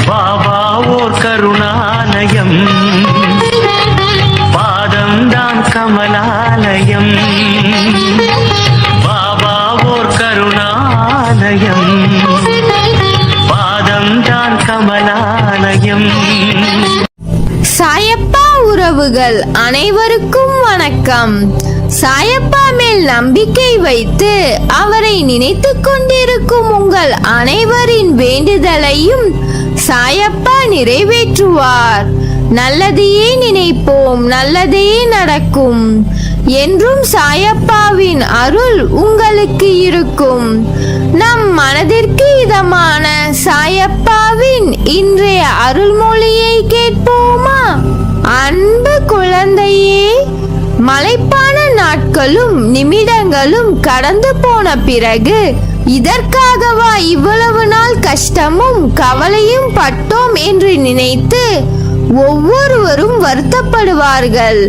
பாபா ஓர் கருணாலயம், பாதம்தான் கமலாலயம். பாபா ஓர் கருணாலயம், பாதம்தான் கமலாலயம். சாயப்பா உறவுகள் அனைவருக்கும் வணக்கம். சாயப்பா மேல் நம்பிக்கை வைத்து அவரை நினைத்து கொண்டிருக்கும் உங்கள் அனைவரின் வேண்டுதலையும் சாயப்பா நிறைவேற்றுவார். நல்லதையே நினைப்போம், நல்லதே நடக்கும். என்றும் சாயப்பாவின் அருள் உங்களுக்கு இருக்கும். நம் மனதிற்கு இதமான சாயப்பாவின் இன்றைய அருள்மொழியை கேட்போமா? அன்பு குழந்தையே, மலைப்பான நாட்களும் நிமிடங்களும் கடந்து போன பிறகு இதற்காகவா இவ்வளவு நாள் கஷ்டமும் கவலையும் பட்டோம் என்று நினைத்து ஒவ்வொருவரும் வருத்தப்படுவார்கள்.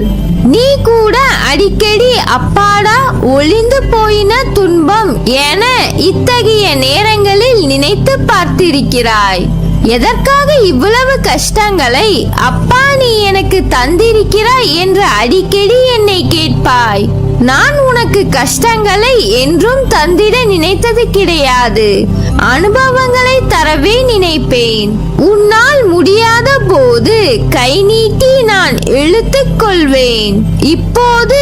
நீ கூட அடிக்கடி அப்பாடா ஒளிந்து போயின துன்பம் என இத்தகைய நேரங்களில் நினைத்து பார்த்திருக்கிறாய். எதற்காக இவ்வளவு கஷ்டங்களை அப்பா நீ எனக்கு தந்திருக்கிறாய் என்று அடிக்கடி என்னை கேட்பாய். நான் உனக்கு கஷ்டங்களை என்றும் தந்திட நினைத்தது கிடையாது. அனுபவங்களை தரவே நினைப்பேன். உன்னால் முடியாத போது கை நீட்டி நான் இழுத்துக் கொள்வேன். இப்போது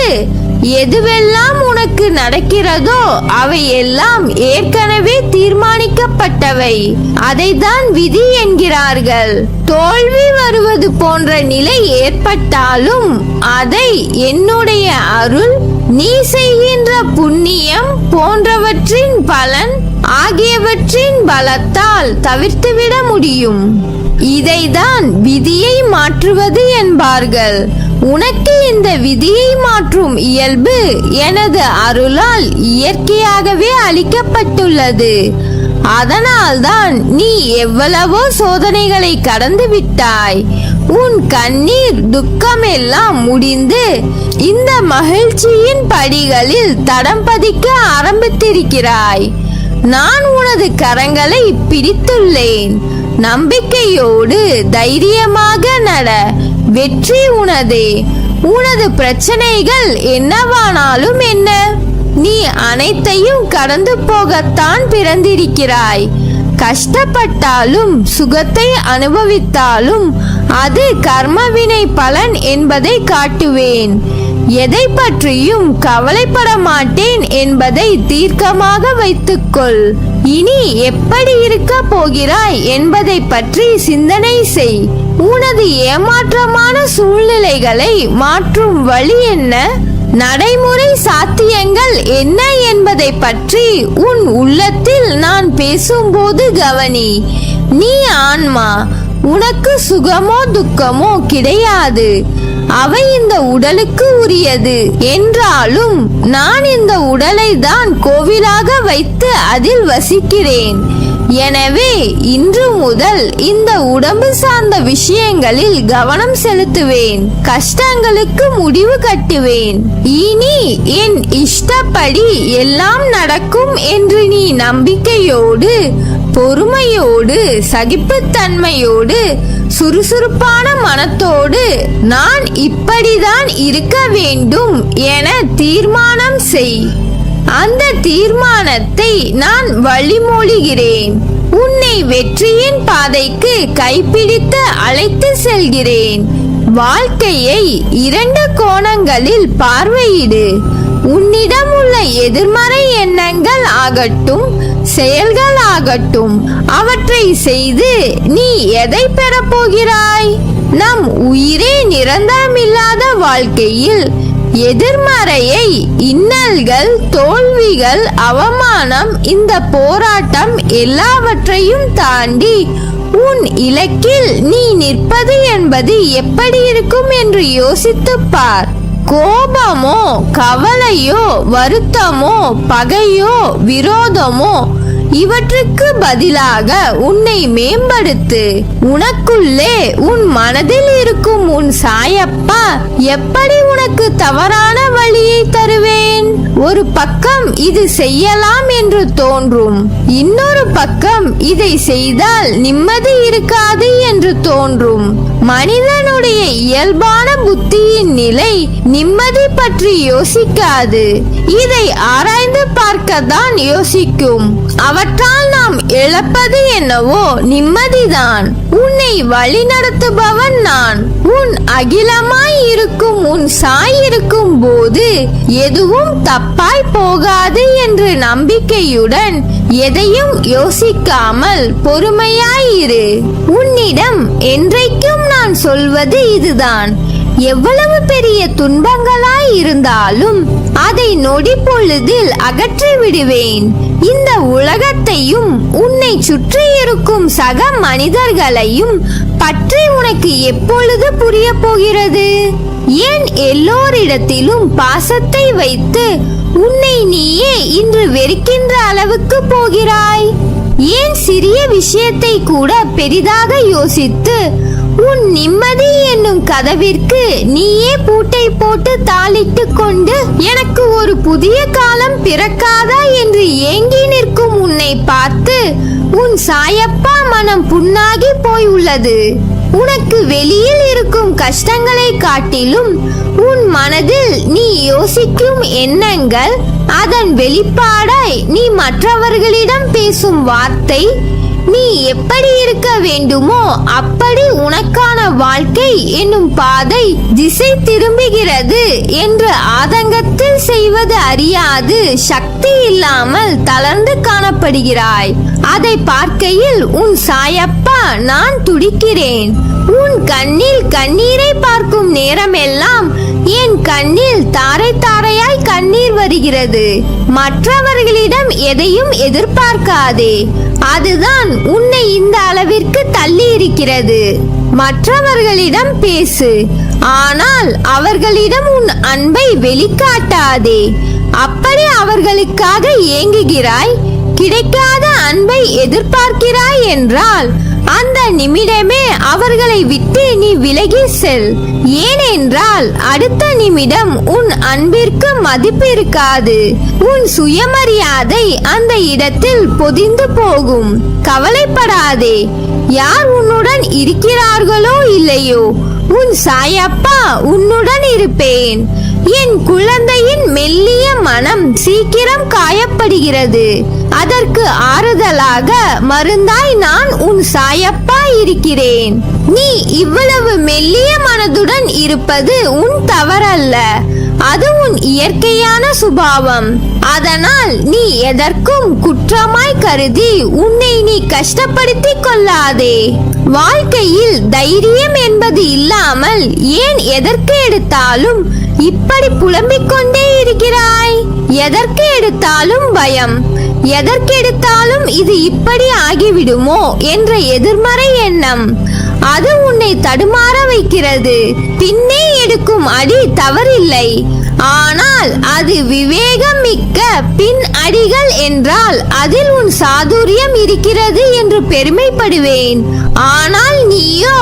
எதுவெல்லாம் உனக்கு நடக்கிறதோ அவை எல்லாம் ஏற்கனவே தீர்மானிக்கப்பட்டவை. அதைதான் விதி என்கிறார்கள். தோல்வி வருவது போன்ற நிலை ஏற்பட்டாலும் அதை என்னுடைய அருள், நீ செய்கின்ற புண்ணியம் போன்றவற்றின் பலன் ஆகியவற்றின் பலத்தால் தவிர்த்துவிட முடியும். இதைதான் விதியை மாற்றுவது என்பார்கள். உனக்கு இந்த விதியை மாற்றும் இயல்பு எனது அருளால் இயற்கையாகவே அளிக்கப்பட்டுள்ளது. அதனால்தான் நீ எவ்வளவோ சோதனைகளை கடந்து விட்டாய். உன் கண்ணீர் துக்கம் எல்லாம் முடிந்து இந்த மகிழ்ச்சியின் படிகளில் தடம் பதிக்க ஆரம்பித்திருக்கிறாய். நான் உனது கரங்களை பிடித்துள்ளேன். நம்பிக்கையோடு தைரியமாக நட. வெற்றி உனதே. உனது பிரச்சனைகள் என்னவானாலும் என்ன, நீ அனைத்தையும் கடந்து போகத்தான் பிறந்திருக்கிறாய். கஷ்டப்பட்டாலும் சுகத்தை அனுபவித்தாலும் அது கர்மவினை பலன் என்பதை காட்டுவேன். எதை பற்றியும் கவலைப்பட மாட்டேன் என்பதை தீர்க்கமாக வைத்துக்கொள். இனி எப்படி இருக்க போகிறாய் என்பதை பற்றி சிந்தனை செய். உனது ஏமாற்றமான சூழ்நிலைகளை மாற்றும் வழி என்ன, நடைமுறை சாத்தியங்கள் என்ன என்பதை பற்றி உன் உள்ளத்தில் நான் பேசும்போது கவனி. நீ ஆன்மா, உனக்கு சுகமோ துக்கமோ கிடையாது. அவை இந்த உடலுக்கு உரியது என்றாலும் நான் இந்த உடலை தான் கோவிலாக வைத்து அதில் வசிக்கிறேன். எனவே இன்று முதல் இந்த உடம்பு சார்ந்த விஷயங்களில் கவனம் செலுத்துவேன். கஷ்டங்களுக்கு முடிவு கட்டுவேன். இனி என் இஷ்டப்படி எல்லாம் நடக்கும் என்று நீ நம்பிக்கையோடு, பொறுமையோடு, சகிப்புத்தன்மையோடு, சுறுசுறுப்பான மனத்தோடு நான் இப்படிதான் இருக்க வேண்டும் என தீர்மானம் செய். அந்த தீர்மானத்தை நான் வழிமொழிகிறேன். உன்னை வெற்றியின் பாதைக்கு கைப்பிடித்து அழைத்து செல்கிறேன். வாழ்க்கையை 2 கோணங்களில் பார்வையிடு. உன்னிடம் உள்ள எதிர்மறை எண்ணங்கள் ஆகட்டும், செயல்கள் ஆகட்டும், அவற்றை செய்து நீ எதை பெறப்போகிறாய்? நம் உயிரே நிரந்தரமில்லாத வாழ்க்கையில் எதிர்மறையை, இன்னல்கள், தோல்விகள், அவமானம், இந்த போராட்டம் எல்லாவற்றையும் தாண்டி உன் இலக்கில் நீ நிற்பது என்பது எப்படி இருக்கும் என்று யோசித்துப் பார். கோபமோ, கவலையோ, வருத்தமோ, பகையோ, விரோதமோ இவற்றுக்கு பதிலாக உன்னை மேம்படுத்து. உனக்குள்ளே உன் மனதில் இருக்கும் உன் சாயப்பா எப்படி உனக்கு தவறான வழியை தருவேன்? ஒரு பக்கம் இது செய்யலாம் என்று தோன்றும், இன்னொரு பக்கம் இதை செய்தால் நிம்மதி இருக்காது என்று தோன்றும். மனிதனுடைய இயல்பான புத்தியின் நிலை நிம்மதி பற்றி யோசிக்காது, இதை ஆராய்ந்து பார்க்கத்தான் யோசிக்கும். அவற்றால் நாம் இழப்பது என்னவோ நிம்மதிதான். உன்னை வழிநடத்துபவன் நான். உன் அகிலமாய் இருக்கும் உன் சாய் இருக்கும் போது எதுவும் தப்பாய் போகாது என்று நம்பிக்கையுடன் எதையும் யோசிக்காமல் பொறுமையாயிரு. உன்னிடம் என்றைக்கும் நான் சொல்வது இதுதான், எவ்வளவு பெரிய துன்பங்களாய் இருந்தாலும் அதை நொடி பொழுதில் அகற்றி விடுவேன். இந்த உலகத்தையும் உன்னை சுற்றி இருக்கும் சக மனிதர்களையும் பற்றி உனக்கு எப்பொழுது புரிய போகிறது? ஏன் எல்லோரிடத்திலும் பாசத்தை வைத்து உன்னை நீயே இன்று வெறுக்கின்ற அளவுக்கு போகிறாய்? ஏன் சிறிய விஷயத்தை கூட பெரிதாக யோசித்து உன் நிம்மதி என்னும் கதவிற்கு நீயே பூட்டை போட்டு தாளிட்டு கொண்டு எனக்கு ஒரு புதிய காலம் பிறக்காதா என்று ஏங்கி நிற்கும் உன்னை பார்த்து உன் சாயப்பா மனம் புண்ணாகி போய் உள்ளது. உனக்கு வெளியில் இருக்கும் கஷ்டங்களை காட்டிலும் உன் மனதில் நீ யோசிக்கும் எண்ணங்கள், அதன் வெளிப்பாடாய் நீ மற்றவர்களிடம் பேசும் வார்த்தை, நீ எப்படி இருக்க வேண்டுமோ அப்படி உனக்கான வாழ்க்கை என்னும் பாதை திசை திரும்புகிறது என்று ஆதங்கத்தில் செய்வது அறியாது சக்தி இல்லாமல் தளர்ந்து காணப்படுகிறாய். அதை பார்க்கையில் உன் சாயப்பா நான் துடிக்கிறேன். உன் கண்ணில் கண்ணீரை பார்க்கும் நேரமெல்லாம் என் கண்ணில் தாரை தாரையாய் கண்ணீர் வருகிறது. மற்றவர்களிடம் எதையும் எதிர்பார்க்காதே, அதுதான் உன்னை இந்த அளவிற்கு தள்ளி இருக்கிறது. மற்றவர்களிடம் பேசு, ஆனால் அவர்களிடம் உன் அன்பை வெளிக்காட்டாதே. அப்படி அவர்களுக்காக ஏங்குகிறாய், கிடைக்காத அன்பை எதிர்பார்க்கிறாய் என்றால் அந்த நிமிடமே அவர்களை விட்டு நீ விலகி செல். ஏனென்றால் அடுத்த நிமிடம் உன் அன்பிற்கு மதிப்பு இருக்காது. உன் சுயமரியாதை அந்த இடத்தில் பொதிந்து போகும். கவலைப்படாதே, யார் உன்னுடன் இருக்கிறார்களோ இல்லையோ உன் சாயப்பா உன்னுடன் இருப்பேன். என் குழந்தையின் மெல்லிய மனம் சீக்கிரம் காயப்படுகிறது. அதற்கு ஆறுதலாக மருந்தாய் நான் உன் சாயப்பா இருக்கிறேன். நீ இவ்வளவு மெல்லிய மனதுடன் இருப்பது உன் தவறல்ல, அது உன் இயற்கையான சுபாவம். அதனால் நீ எதற்கும் குற்றமாய் கருதி உன்னை நீ கஷ்டப்படுத்திக் கொள்ளாதே. வாழ்க்கையில் தைரியம் என்பது இல்லாமல் ஏன் எதற்கு எடுத்தாலும் இப்படி புலம்பிக் கொண்டே இருக்கிறாய்? எதற்கு எடுத்தாலும் பயம், எதற்கெடுத்தாலும் இது இப்படி ஆகிவிடுமோ என்ற எதிர்மறை எண்ணம், அது உன்னை தடுமாற வைக்கிறது. பின்னே எடுக்கும் அடி தவறில்லை, ஆனால் அது விவேகம் மிக்க பின் அடிகள் என்றால் அதில் உன் சாதுரியம் இருக்கிறது என்று பெருமைப்படுவேன். ஆனால் நீயோ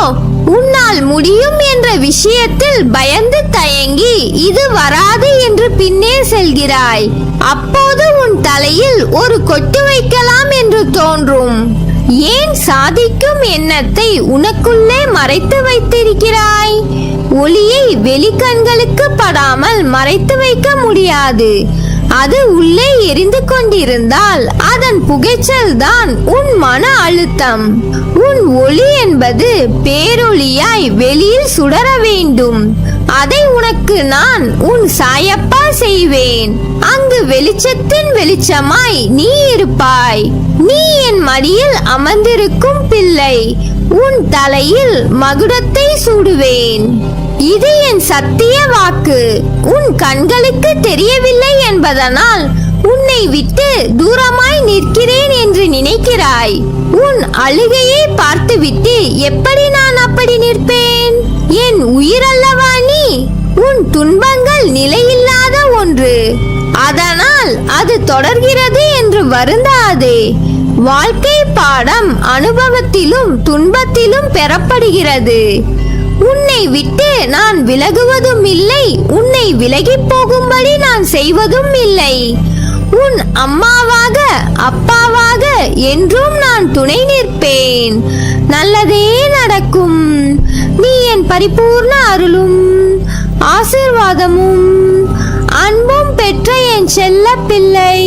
உன்னால் முடியும் என்ற விஷயத்தில் பயந்து தயங்கி இது வராது என்று பின்னே செல்கிறாய். அப்போது உன் தலையில் ஒரு கொட்டு வைக்கலாம் என்று தோன்றும். ஏன் சாதிக்கும் எண்ணத்தை உனக்குள்ளே மறைத்து வைத்திருக்கிறாய்? ஒளியை வெளிக்கண்களுக்கு படாமல் மறைத்து வைக்க முடியாது. அது உள்ளே எரிந்து கொண்டிருந்தால் அதன் புகைச்சல் தான் உன் மன அழுத்தம். உன் ஒளி என்பது பேரொளியாய் வெளியில் சுடர வேண்டும். அதை உனக்கு நான் உன் சாயப்பா செய்வேன். அங்கு வெளிச்சத்தின் வெளிச்சமாய் நீ இருப்பாய். நீ என் மடியில் அமர்ந்திருக்கும் பிள்ளை, உன் தலையில் மகுடத்தை சூடுவேன். இது என் சத்திய வாக்கு. உன் கண்களுக்கு தெரியவில்லை என்பதனால் உன்னை விட்டு தூரமாய் நிற்கிறேன் என்று நினைக்கிறாய். உன் அழுகையை பார்த்துவிட்டு எப்படி நான் அப்படி நிற்பேன்? என் உயிரல்லவா நீ? உன் துன்பங்கள் நிலையில்லாத ஒன்று, அதனால் அது தொடர்கிறது என்று வருந்தாதே. வாழ்க்கை பாடம் அனுபவத்திலும் துன்பத்திலும் பெறப்படுகிறது. உன்னை விட்டு நான் விலகுவதும் இல்லை, உன்னை விலகி போகும்படி நான் செய்வதும் இல்லை. உன் அம்மாவாக அப்பாவாக என்றும் நான் துணை நிற்பேன். நல்லதே நடக்கும். நீ என் பரிபூர்ண அருளும் ஆசீர்வாதமும் அன்பும் பெற்ற என் செல்ல பிள்ளை.